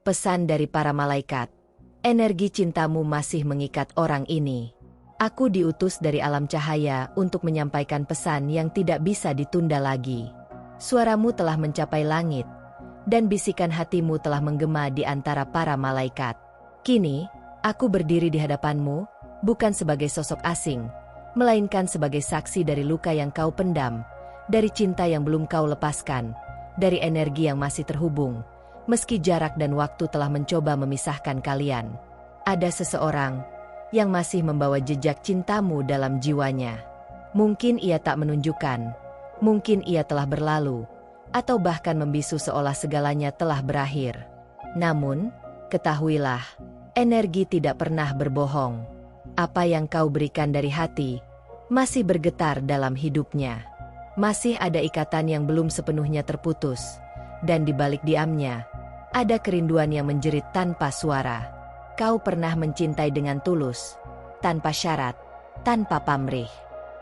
Pesan dari para malaikat. Energi cintamu masih mengikat orang ini. Aku diutus dari alam cahaya untuk menyampaikan pesan yang tidak bisa ditunda lagi. Suaramu telah mencapai langit, dan bisikan hatimu telah menggema di antara para malaikat. Kini, aku berdiri di hadapanmu, bukan sebagai sosok asing, melainkan sebagai saksi dari luka yang kau pendam, dari cinta yang belum kau lepaskan, dari energi yang masih terhubung, meski jarak dan waktu telah mencoba memisahkan kalian. Ada seseorang yang masih membawa jejak cintamu dalam jiwanya. Mungkin ia tak menunjukkan, mungkin ia telah berlalu, atau bahkan membisu seolah segalanya telah berakhir. Namun, ketahuilah, energi tidak pernah berbohong. Apa yang kau berikan dari hati masih bergetar dalam hidupnya. Masih ada ikatan yang belum sepenuhnya terputus, dan di balik diamnya, ada kerinduan yang menjerit tanpa suara. Kau pernah mencintai dengan tulus, tanpa syarat, tanpa pamrih.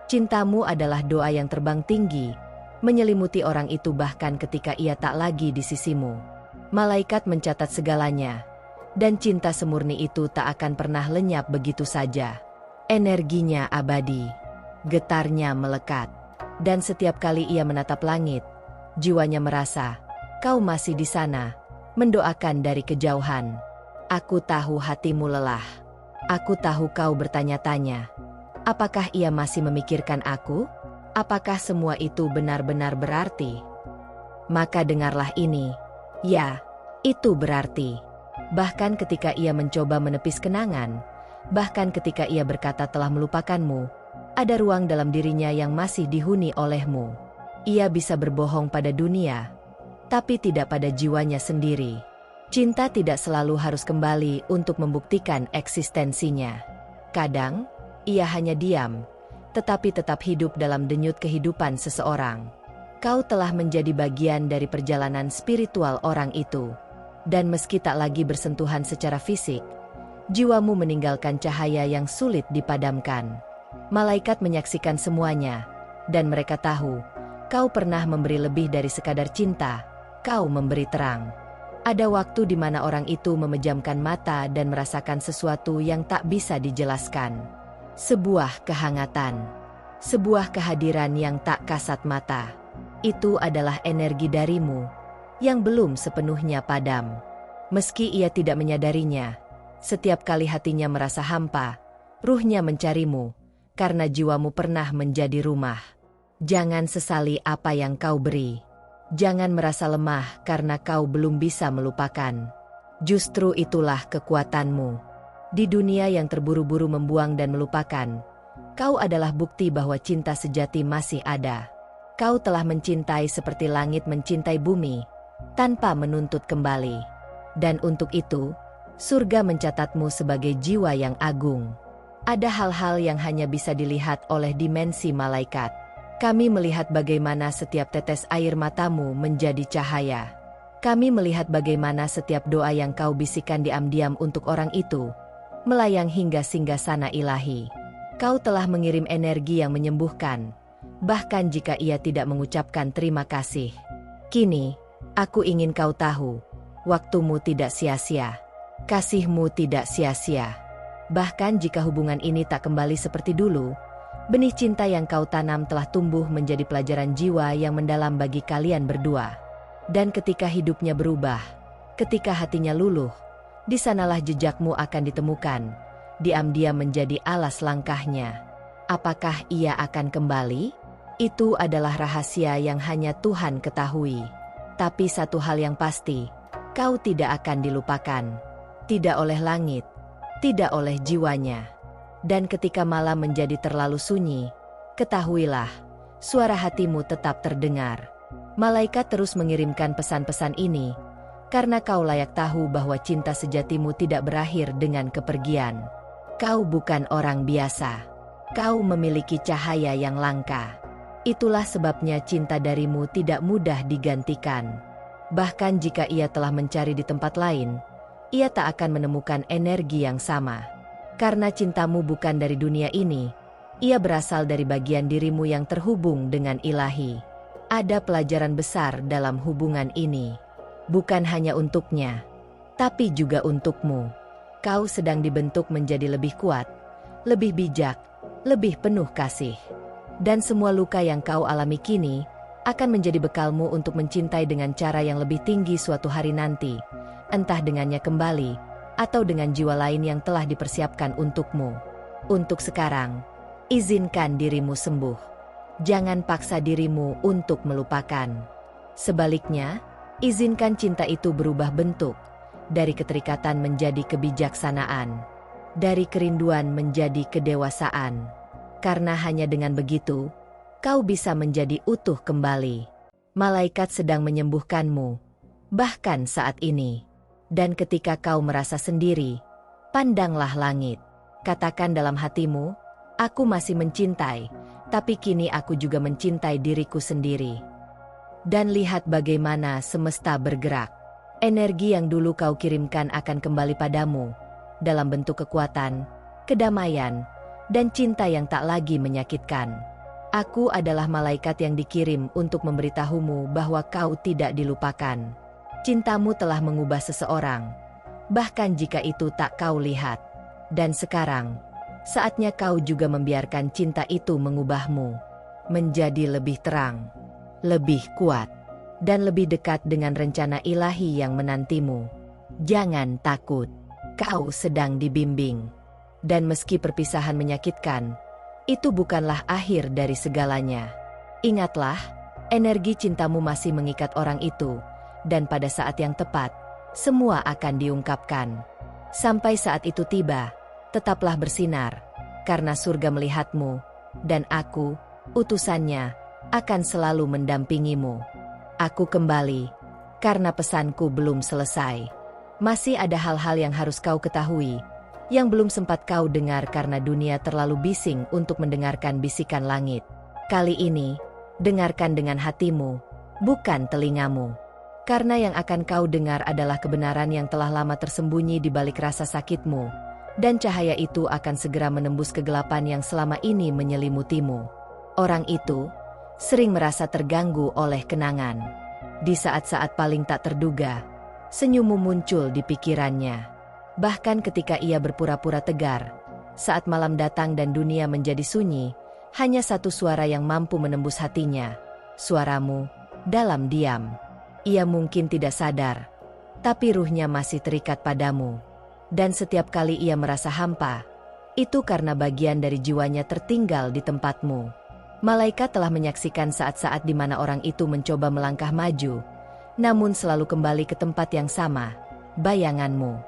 Cintamu adalah doa yang terbang tinggi, menyelimuti orang itu bahkan ketika ia tak lagi di sisimu. Malaikat mencatat segalanya, dan cinta semurni itu tak akan pernah lenyap begitu saja. Energinya abadi, getarnya melekat, dan setiap kali ia menatap langit, jiwanya merasa, kau masih di sana, mendoakan dari kejauhan. Aku tahu hatimu lelah. Aku tahu kau bertanya-tanya, apakah ia masih memikirkan aku? Apakah semua itu benar-benar berarti? Maka dengarlah ini. Ya, itu berarti. Bahkan ketika ia mencoba menepis kenangan, bahkan ketika ia berkata telah melupakanmu, ada ruang dalam dirinya yang masih dihuni olehmu. Ia bisa berbohong pada dunia, tapi tidak pada jiwanya sendiri. Cinta tidak selalu harus kembali untuk membuktikan eksistensinya. Kadang, ia hanya diam, tetapi tetap hidup dalam denyut kehidupan seseorang. Kau telah menjadi bagian dari perjalanan spiritual orang itu. Dan meski tak lagi bersentuhan secara fisik, jiwamu meninggalkan cahaya yang sulit dipadamkan. Malaikat menyaksikan semuanya, dan mereka tahu, kau pernah memberi lebih dari sekadar cinta, kau memberi terang. Ada waktu di mana orang itu memejamkan mata dan merasakan sesuatu yang tak bisa dijelaskan. Sebuah kehangatan, sebuah kehadiran yang tak kasat mata. Itu adalah energi darimu, yang belum sepenuhnya padam. Meski ia tidak menyadarinya, setiap kali hatinya merasa hampa, ruhnya mencarimu, karena jiwamu pernah menjadi rumah. Jangan sesali apa yang kau beri. Jangan merasa lemah karena kau belum bisa melupakan. Justru itulah kekuatanmu. Di dunia yang terburu-buru membuang dan melupakan, kau adalah bukti bahwa cinta sejati masih ada. Kau telah mencintai seperti langit mencintai bumi, tanpa menuntut kembali. Dan untuk itu, surga mencatatmu sebagai jiwa yang agung. Ada hal-hal yang hanya bisa dilihat oleh dimensi malaikat. Kami melihat bagaimana setiap tetes air matamu menjadi cahaya. Kami melihat bagaimana setiap doa yang kau bisikan diam-diam untuk orang itu, melayang hingga singgasana ilahi. Kau telah mengirim energi yang menyembuhkan, bahkan jika ia tidak mengucapkan terima kasih. Kini, aku ingin kau tahu, waktumu tidak sia-sia. Kasihmu tidak sia-sia. Bahkan jika hubungan ini tak kembali seperti dulu, benih cinta yang kau tanam telah tumbuh menjadi pelajaran jiwa yang mendalam bagi kalian berdua. Dan ketika hidupnya berubah, ketika hatinya luluh, di sanalah jejakmu akan ditemukan, diam-diam menjadi alas langkahnya. Apakah ia akan kembali? Itu adalah rahasia yang hanya Tuhan ketahui. Tapi satu hal yang pasti, kau tidak akan dilupakan. Tidak oleh langit, tidak oleh jiwanya. Dan ketika malam menjadi terlalu sunyi, ketahuilah, suara hatimu tetap terdengar. Malaikat terus mengirimkan pesan-pesan ini, karena kau layak tahu bahwa cinta sejatimu tidak berakhir dengan kepergian. Kau bukan orang biasa. Kau memiliki cahaya yang langka. Itulah sebabnya cinta darimu tidak mudah digantikan. Bahkan jika ia telah mencari di tempat lain, ia tak akan menemukan energi yang sama. Karena cintamu bukan dari dunia ini, ia berasal dari bagian dirimu yang terhubung dengan ilahi. Ada pelajaran besar dalam hubungan ini. Bukan hanya untuknya, tapi juga untukmu. Kau sedang dibentuk menjadi lebih kuat, lebih bijak, lebih penuh kasih. Dan semua luka yang kau alami kini akan menjadi bekalmu untuk mencintai dengan cara yang lebih tinggi suatu hari nanti, entah dengannya kembali, atau dengan jiwa lain yang telah dipersiapkan untukmu. Untuk sekarang, izinkan dirimu sembuh. Jangan paksa dirimu untuk melupakan. Sebaliknya, izinkan cinta itu berubah bentuk, dari keterikatan menjadi kebijaksanaan, dari kerinduan menjadi kedewasaan. Karena hanya dengan begitu, kau bisa menjadi utuh kembali. Malaikat sedang menyembuhkanmu, bahkan saat ini. Dan ketika kau merasa sendiri, pandanglah langit. Katakan dalam hatimu, aku masih mencintai, tapi kini aku juga mencintai diriku sendiri. Dan lihat bagaimana semesta bergerak. Energi yang dulu kau kirimkan akan kembali padamu, dalam bentuk kekuatan, kedamaian, dan cinta yang tak lagi menyakitkan. Aku adalah malaikat yang dikirim untuk memberitahumu bahwa kau tidak dilupakan. Cintamu telah mengubah seseorang, bahkan jika itu tak kau lihat. Dan sekarang, saatnya kau juga membiarkan cinta itu mengubahmu, menjadi lebih terang, lebih kuat, dan lebih dekat dengan rencana ilahi yang menantimu. Jangan takut, kau sedang dibimbing. Dan meski perpisahan menyakitkan, itu bukanlah akhir dari segalanya. Ingatlah, energi cintamu masih mengikat orang itu, dan pada saat yang tepat, semua akan diungkapkan. Sampai saat itu tiba, tetaplah bersinar, karena surga melihatmu, dan aku, utusannya, akan selalu mendampingimu. Aku kembali, karena pesanku belum selesai. Masih ada hal-hal yang harus kau ketahui, yang belum sempat kau dengar karena dunia terlalu bising untuk mendengarkan bisikan langit. Kali ini, dengarkan dengan hatimu, bukan telingamu. Karena yang akan kau dengar adalah kebenaran yang telah lama tersembunyi di balik rasa sakitmu, dan cahaya itu akan segera menembus kegelapan yang selama ini menyelimutimu. Orang itu sering merasa terganggu oleh kenangan. Di saat-saat paling tak terduga, senyummu muncul di pikirannya. Bahkan ketika ia berpura-pura tegar, saat malam datang dan dunia menjadi sunyi, hanya satu suara yang mampu menembus hatinya, suaramu, dalam diam. Ia mungkin tidak sadar, tapi ruhnya masih terikat padamu. Dan setiap kali ia merasa hampa, itu karena bagian dari jiwanya tertinggal di tempatmu. Malaikat telah menyaksikan saat-saat di mana orang itu mencoba melangkah maju, namun selalu kembali ke tempat yang sama, bayanganmu.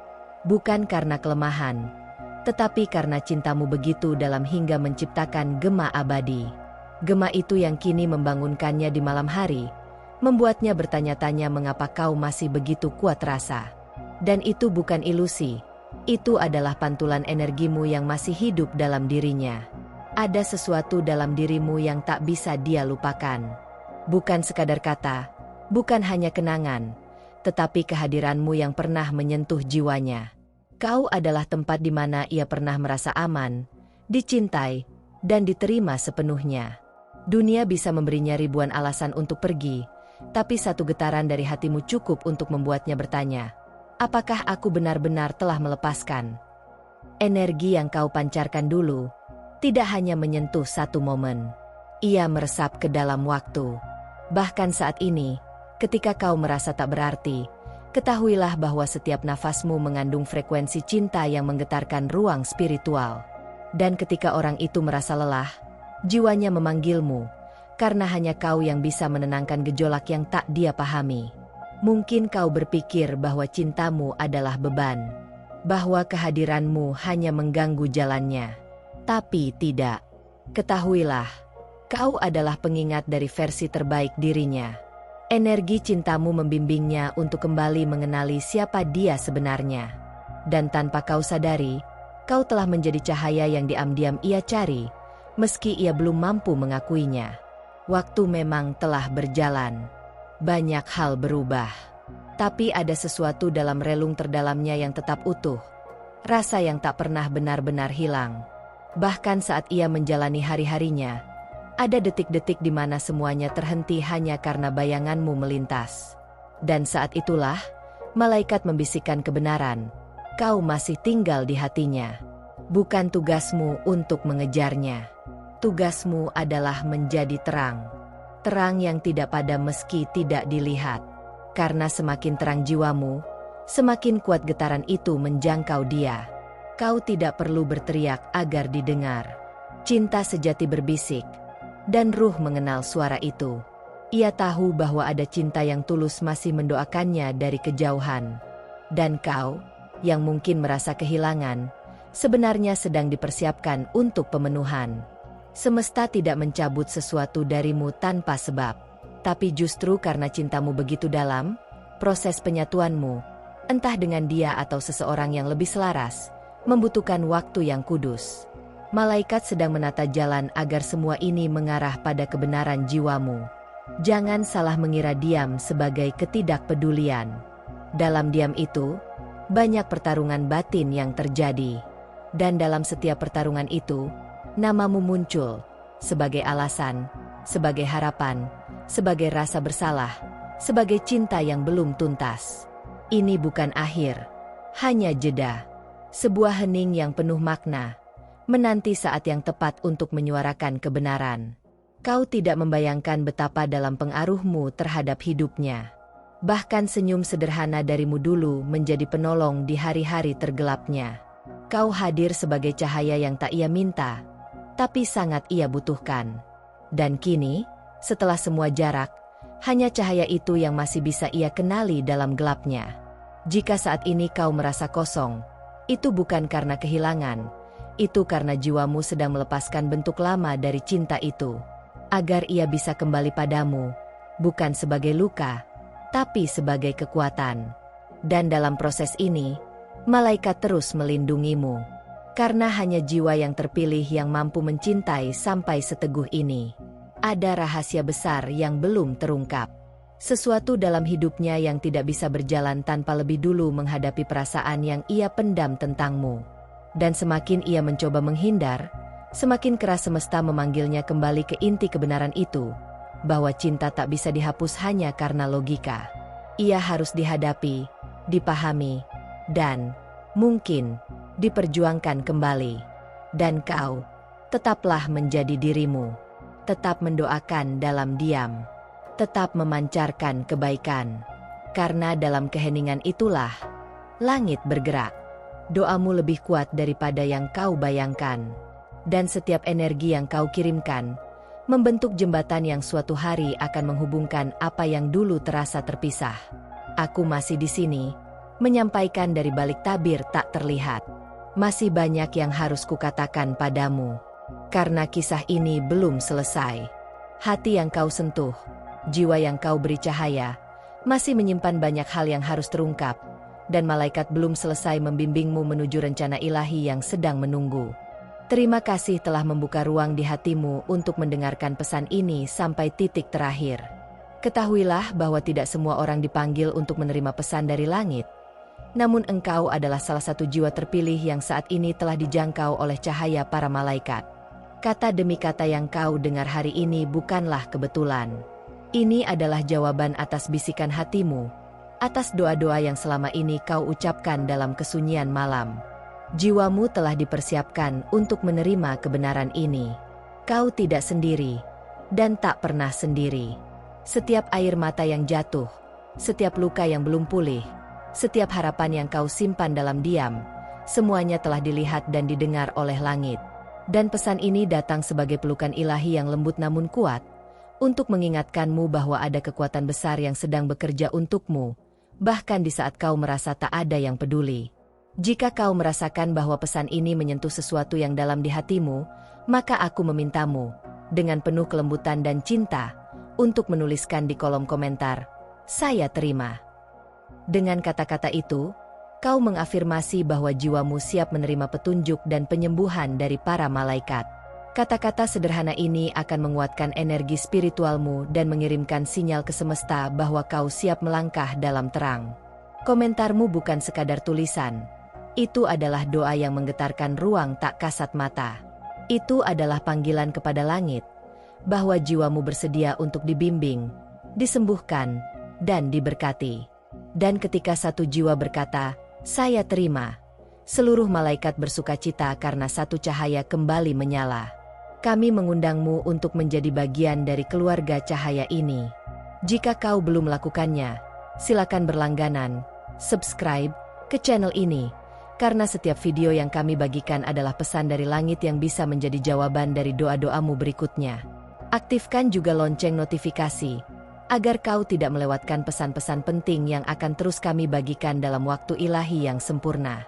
Bukan karena kelemahan, tetapi karena cintamu begitu dalam hingga menciptakan gema abadi. Gema itu yang kini membangunkannya di malam hari, membuatnya bertanya-tanya mengapa kau masih begitu kuat rasa. Dan itu bukan ilusi, itu adalah pantulan energimu yang masih hidup dalam dirinya. Ada sesuatu dalam dirimu yang tak bisa dia lupakan. Bukan sekadar kata, bukan hanya kenangan, tetapi kehadiranmu yang pernah menyentuh jiwanya. Kau adalah tempat di mana ia pernah merasa aman, dicintai, dan diterima sepenuhnya. Dunia bisa memberinya ribuan alasan untuk pergi, tapi satu getaran dari hatimu cukup untuk membuatnya bertanya, apakah aku benar-benar telah melepaskan? Energi yang kau pancarkan dulu, tidak hanya menyentuh satu momen. Ia meresap ke dalam waktu. Bahkan saat ini, ketika kau merasa tak berarti, ketahuilah bahwa setiap nafasmu mengandung frekuensi cinta yang menggetarkan ruang spiritual. Dan ketika orang itu merasa lelah, jiwanya memanggilmu, karena hanya kau yang bisa menenangkan gejolak yang tak dia pahami. Mungkin kau berpikir bahwa cintamu adalah beban, bahwa kehadiranmu hanya mengganggu jalannya. Tapi tidak. Ketahuilah, kau adalah pengingat dari versi terbaik dirinya. Energi cintamu membimbingnya untuk kembali mengenali siapa dia sebenarnya. Dan tanpa kau sadari, kau telah menjadi cahaya yang diam-diam ia cari, meski ia belum mampu mengakuinya. Waktu memang telah berjalan. Banyak hal berubah. Tapi ada sesuatu dalam relung terdalamnya yang tetap utuh. Rasa yang tak pernah benar-benar hilang. Bahkan saat ia menjalani hari-harinya, ada detik-detik di mana semuanya terhenti hanya karena bayanganmu melintas. Dan saat itulah, Malaikat membisikkan kebenaran. Kau masih tinggal di hatinya. Bukan tugasmu untuk mengejarnya. Tugasmu adalah menjadi terang. Terang yang tidak padam meski tidak dilihat. Karena semakin terang jiwamu, semakin kuat getaran itu menjangkau dia. Kau tidak perlu berteriak agar didengar. Cinta sejati berbisik. Dan ruh mengenal suara itu. Ia tahu bahwa ada cinta yang tulus masih mendoakannya dari kejauhan. Dan kau, yang mungkin merasa kehilangan, sebenarnya sedang dipersiapkan untuk pemenuhan. Semesta tidak mencabut sesuatu darimu tanpa sebab. Tapi justru karena cintamu begitu dalam, proses penyatuanmu, entah dengan dia atau seseorang yang lebih selaras, membutuhkan waktu yang kudus. Malaikat sedang menata jalan agar semua ini mengarah pada kebenaran jiwamu. Jangan salah mengira diam sebagai ketidakpedulian. Dalam diam itu, banyak pertarungan batin yang terjadi. Dan dalam setiap pertarungan itu, namamu muncul sebagai alasan, sebagai harapan, sebagai rasa bersalah, sebagai cinta yang belum tuntas. Ini bukan akhir, hanya jeda. Sebuah hening yang penuh makna, menanti saat yang tepat untuk menyuarakan kebenaran. Kau tidak membayangkan betapa dalam pengaruhmu terhadap hidupnya. Bahkan senyum sederhana darimu dulu menjadi penolong di hari-hari tergelapnya. Kau hadir sebagai cahaya yang tak ia minta, tapi sangat ia butuhkan. Dan kini, setelah semua jarak, hanya cahaya itu yang masih bisa ia kenali dalam gelapnya. Jika saat ini kau merasa kosong, itu bukan karena kehilangan, itu karena jiwamu sedang melepaskan bentuk lama dari cinta itu. Agar ia bisa kembali padamu, bukan sebagai luka, tapi sebagai kekuatan. Dan dalam proses ini, malaikat terus melindungimu. Karena hanya jiwa yang terpilih yang mampu mencintai sampai seteguh ini. Ada rahasia besar yang belum terungkap. Sesuatu dalam hidupnya yang tidak bisa berjalan tanpa lebih dulu menghadapi perasaan yang ia pendam tentangmu. Dan semakin ia mencoba menghindar, semakin keras semesta memanggilnya kembali ke inti kebenaran itu, bahwa cinta tak bisa dihapus hanya karena logika. Ia harus dihadapi, dipahami, dan mungkin diperjuangkan kembali. Dan kau, tetaplah menjadi dirimu, tetap mendoakan dalam diam, tetap memancarkan kebaikan. Karena dalam keheningan itulah, langit bergerak. Doamu lebih kuat daripada yang kau bayangkan. Dan setiap energi yang kau kirimkan, membentuk jembatan yang suatu hari akan menghubungkan apa yang dulu terasa terpisah. Aku masih di sini, menyampaikan dari balik tabir tak terlihat. Masih banyak yang harus kukatakan padamu. Karena kisah ini belum selesai. Hati yang kau sentuh, jiwa yang kau beri cahaya, masih menyimpan banyak hal yang harus terungkap. Dan malaikat belum selesai membimbingmu menuju rencana ilahi yang sedang menunggu. Terima kasih telah membuka ruang di hatimu untuk mendengarkan pesan ini sampai titik terakhir. Ketahuilah bahwa tidak semua orang dipanggil untuk menerima pesan dari langit. Namun engkau adalah salah satu jiwa terpilih yang saat ini telah dijangkau oleh cahaya para malaikat. Kata demi kata yang kau dengar hari ini bukanlah kebetulan. Ini adalah jawaban atas bisikan hatimu, atas doa-doa yang selama ini kau ucapkan dalam kesunyian malam. Jiwamu telah dipersiapkan untuk menerima kebenaran ini. Kau tidak sendiri, dan tak pernah sendiri. Setiap air mata yang jatuh, setiap luka yang belum pulih, setiap harapan yang kau simpan dalam diam, semuanya telah dilihat dan didengar oleh langit. Dan pesan ini datang sebagai pelukan ilahi yang lembut namun kuat, untuk mengingatkanmu bahwa ada kekuatan besar yang sedang bekerja untukmu, bahkan di saat kau merasa tak ada yang peduli. Jika kau merasakan bahwa pesan ini menyentuh sesuatu yang dalam di hatimu, maka aku memintamu, dengan penuh kelembutan dan cinta, untuk menuliskan di kolom komentar, "Saya terima." Dengan kata-kata itu, kau mengafirmasi bahwa jiwamu siap menerima petunjuk dan penyembuhan dari para malaikat. Kata-kata sederhana ini akan menguatkan energi spiritualmu dan mengirimkan sinyal ke semesta bahwa kau siap melangkah dalam terang. Komentarmu bukan sekadar tulisan. Itu adalah doa yang menggetarkan ruang tak kasat mata. Itu adalah panggilan kepada langit, bahwa jiwamu bersedia untuk dibimbing, disembuhkan, dan diberkati. Dan ketika satu jiwa berkata, "Saya terima," seluruh malaikat bersukacita karena satu cahaya kembali menyala. Kami mengundangmu untuk menjadi bagian dari keluarga cahaya ini. Jika kau belum melakukannya, silakan berlangganan, subscribe ke channel ini, karena setiap video yang kami bagikan adalah pesan dari langit yang bisa menjadi jawaban dari doa-doamu berikutnya. Aktifkan juga lonceng notifikasi, agar kau tidak melewatkan pesan-pesan penting yang akan terus kami bagikan dalam waktu ilahi yang sempurna.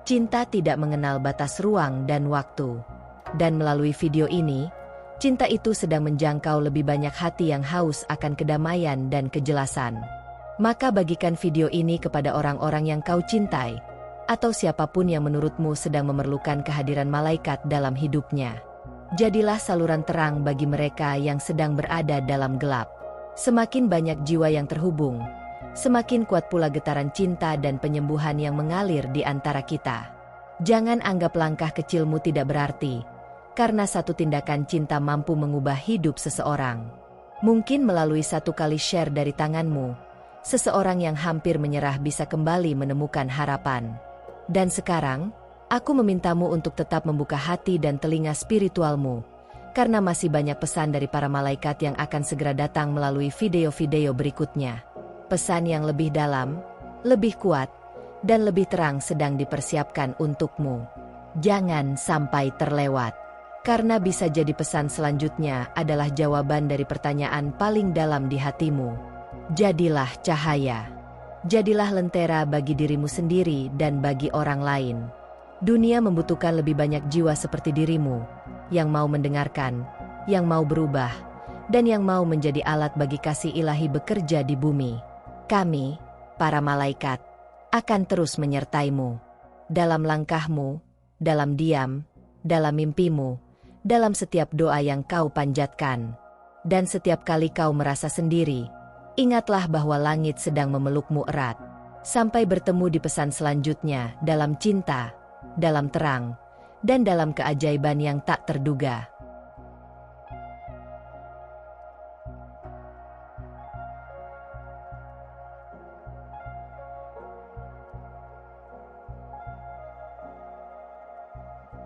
Cinta tidak mengenal batas ruang dan waktu. Dan melalui video ini, cinta itu sedang menjangkau lebih banyak hati yang haus akan kedamaian dan kejelasan. Maka bagikan video ini kepada orang-orang yang kau cintai, atau siapapun yang menurutmu sedang memerlukan kehadiran malaikat dalam hidupnya. Jadilah saluran terang bagi mereka yang sedang berada dalam gelap. Semakin banyak jiwa yang terhubung, semakin kuat pula getaran cinta dan penyembuhan yang mengalir di antara kita. Jangan anggap langkah kecilmu tidak berarti, karena satu tindakan cinta mampu mengubah hidup seseorang. Mungkin melalui satu kali share dari tanganmu, seseorang yang hampir menyerah bisa kembali menemukan harapan. Dan sekarang, aku memintamu untuk tetap membuka hati dan telinga spiritualmu, karena masih banyak pesan dari para malaikat yang akan segera datang melalui video-video berikutnya. Pesan yang lebih dalam, lebih kuat, dan lebih terang sedang dipersiapkan untukmu. Jangan sampai terlewat, karena bisa jadi pesan selanjutnya adalah jawaban dari pertanyaan paling dalam di hatimu. Jadilah cahaya. Jadilah lentera bagi dirimu sendiri dan bagi orang lain. Dunia membutuhkan lebih banyak jiwa seperti dirimu, yang mau mendengarkan, yang mau berubah, dan yang mau menjadi alat bagi kasih ilahi bekerja di bumi. Kami, para malaikat, akan terus menyertaimu. Dalam langkahmu, dalam diam, dalam mimpimu, dalam setiap doa yang kau panjatkan. Dan setiap kali kau merasa sendiri, ingatlah bahwa langit sedang memelukmu erat. Sampai bertemu di pesan selanjutnya dalam cinta, dalam terang, dan dalam keajaiban yang tak terduga.